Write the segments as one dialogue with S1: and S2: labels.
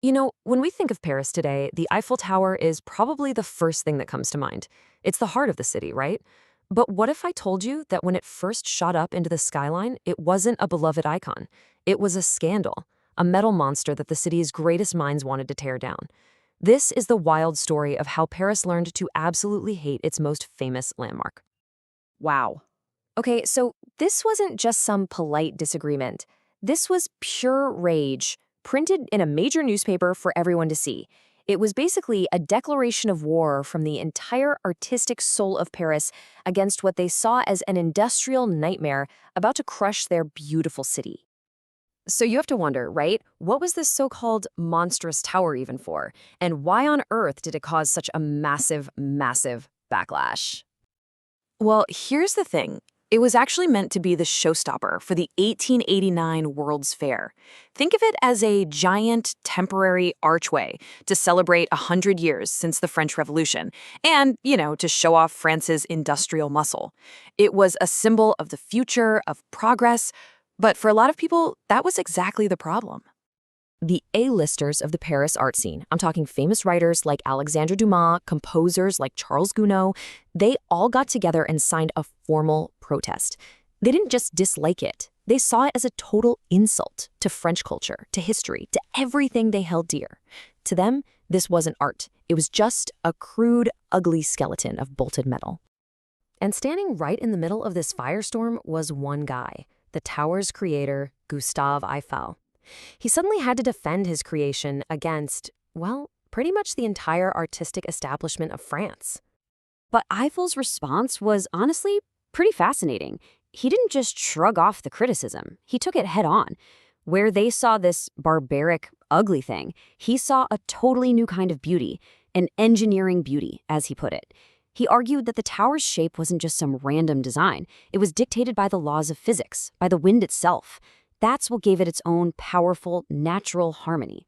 S1: When we think of Paris today, the Eiffel Tower is probably the first thing that comes to mind. It's the heart of the city, right? But what if I told you that when it first shot up into the skyline, it wasn't a beloved icon? It was a scandal, a metal monster that the city's greatest minds wanted to tear down. This is the wild story of how Paris learned to absolutely hate its most famous landmark.
S2: Wow. Okay, so this wasn't just some polite disagreement. This was pure rage, printed in a major newspaper for everyone to see. It was basically a declaration of war from the entire artistic soul of Paris against what they saw as an industrial nightmare about to crush their beautiful city.
S1: So you have to wonder, right? What was this so-called monstrous tower even for? And why on earth did it cause such a massive, massive backlash?
S3: Well, here's the thing. It was actually meant to be the showstopper for the 1889 World's Fair. Think of it as a giant temporary archway to celebrate 100 years since the French Revolution and, to show off France's industrial muscle. It was a symbol of the future, of progress, but for a lot of people, that was exactly the problem.
S2: The A-listers of the Paris art scene, I'm talking famous writers like Alexandre Dumas, composers like Charles Gounod, they all got together and signed a formal protest. They didn't just dislike it. They saw it as a total insult to French culture, to history, to everything they held dear. To them, this wasn't art. It was just a crude, ugly skeleton of bolted metal. And standing right in the middle of this firestorm was one guy, the tower's creator, Gustave Eiffel. He suddenly had to defend his creation against, well, pretty much the entire artistic establishment of France.
S4: But Eiffel's response was honestly pretty fascinating. He didn't just shrug off the criticism. He took it head on. Where they saw this barbaric, ugly thing, he saw a totally new kind of beauty, an engineering beauty, as he put it. He argued that the tower's shape wasn't just some random design. It was dictated by the laws of physics, by the wind itself. That's what gave it its own powerful, natural harmony.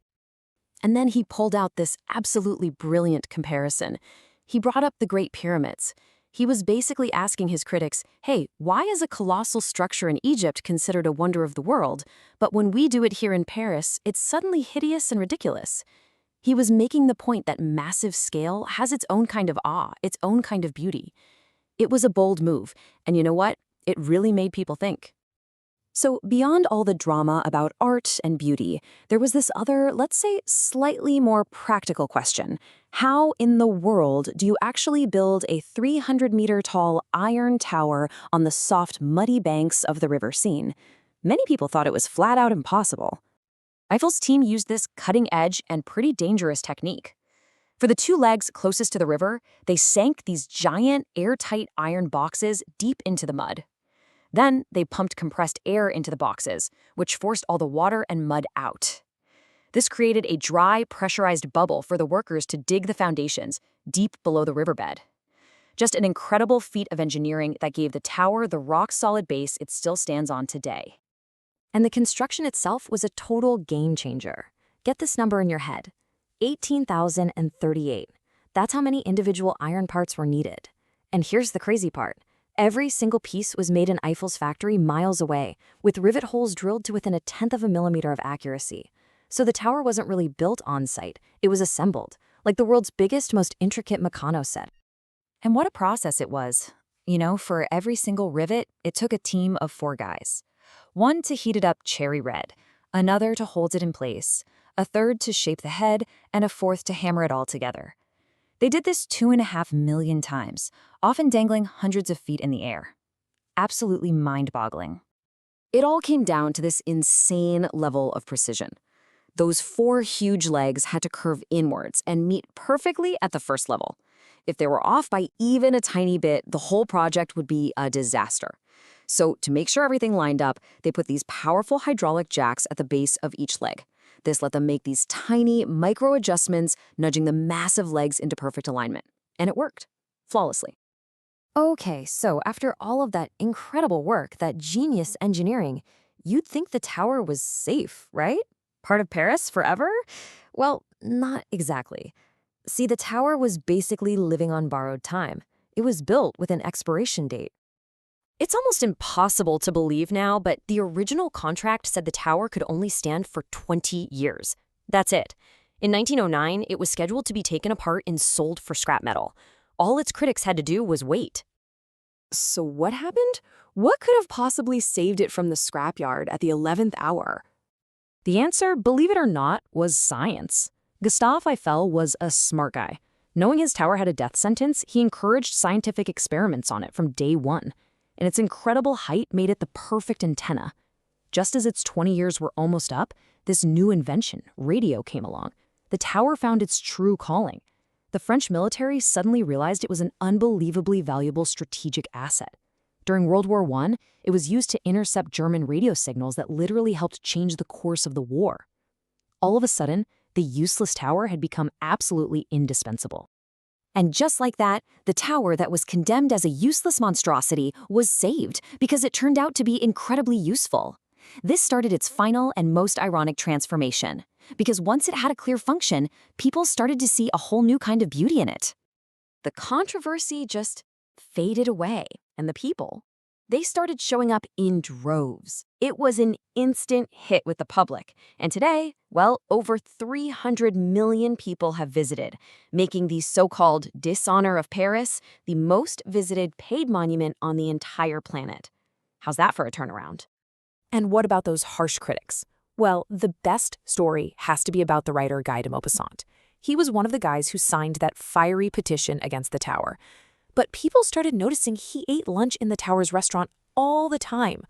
S3: And then he pulled out this absolutely brilliant comparison. He brought up the Great Pyramids. He was basically asking his critics, hey, why is a colossal structure in Egypt considered a wonder of the world, but when we do it here in Paris, it's suddenly hideous and ridiculous? He was making the point that massive scale has its own kind of awe, its own kind of beauty. It was a bold move, and you know what? It really made people think. So beyond all the drama about art and beauty, there was this other, let's say, slightly more practical question. How in the world do you actually build a 300-meter-tall iron tower on the soft, muddy banks of the River Seine? Many people thought it was flat out impossible. Eiffel's team used this cutting-edge and pretty dangerous technique. For the two legs closest to the river, they sank these giant, airtight iron boxes deep into the mud. Then they pumped compressed air into the boxes, which forced all the water and mud out. This created a dry, pressurized bubble for the workers to dig the foundations deep below the riverbed. Just an incredible feat of engineering that gave the tower the rock-solid base it still stands on today.
S2: And the construction itself was a total game changer. Get this number in your head. 18,038. That's how many individual iron parts were needed. And here's the crazy part. Every single piece was made in Eiffel's factory miles away, with rivet holes drilled to within 1/10 of a millimeter of accuracy. So the tower wasn't really built on site, it was assembled, like the world's biggest, most intricate Meccano set. And what a process it was. For every single rivet, it took a team of 4 guys. One to heat it up cherry red, another to hold it in place, a third to shape the head, and a fourth to hammer it all together. They did this 2.5 million times, often dangling hundreds of feet in the air. Absolutely mind-boggling. It all came down to this insane level of precision. Those 4 huge legs had to curve inwards and meet perfectly at the first level. If they were off by even a tiny bit, the whole project would be a disaster. So to make sure everything lined up, they put these powerful hydraulic jacks at the base of each leg. This let them make these tiny, micro adjustments, nudging the massive legs into perfect alignment. And it worked, flawlessly. Okay, so after all of that incredible work, that genius engineering, you'd think the tower was safe, right? Part of Paris forever? Well, not exactly. See, the tower was basically living on borrowed time. It was built with an expiration date. It's almost impossible to believe now, but the original contract said the tower could only stand for 20 years. That's it.
S4: In 1909, it was scheduled to be taken apart and sold for scrap metal. All its critics had to do was wait.
S3: So what happened? What could have possibly saved it from the scrapyard at the 11th hour?
S2: The answer, believe it or not, was science. Gustave Eiffel was a smart guy. Knowing his tower had a death sentence, he encouraged scientific experiments on it from day one. And its incredible height made it the perfect antenna. Just as its 20 years were almost up, this new invention, radio, came along. The tower found its true calling. The French military suddenly realized it was an unbelievably valuable strategic asset. During World War I, it was used to intercept German radio signals that literally helped change the course of the war. All of a sudden, the useless tower had become absolutely indispensable.
S4: And just like that, the tower that was condemned as a useless monstrosity was saved because it turned out to be incredibly useful. This started its final and most ironic transformation, because once it had a clear function, people started to see a whole new kind of beauty in it. The controversy just faded away, and the people, they started showing up in droves. It was an instant hit with the public, and today, well, over 300 million people have visited, making the so-called Dishonor of Paris the most visited paid monument on the entire planet. How's that for a turnaround?
S5: And what about those harsh critics? Well, the best story has to be about the writer Guy de Maupassant. He was one of the guys who signed that fiery petition against the tower. But people started noticing he ate lunch in the tower's restaurant all the time.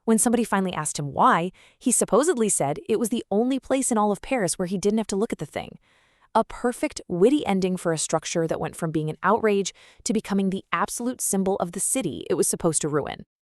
S5: When somebody finally asked him why, he supposedly said it was the only place in all of Paris where he didn't have to look at the thing. A perfect, witty ending for a structure that went from being an outrage to becoming the absolute symbol of the city it was supposed to ruin.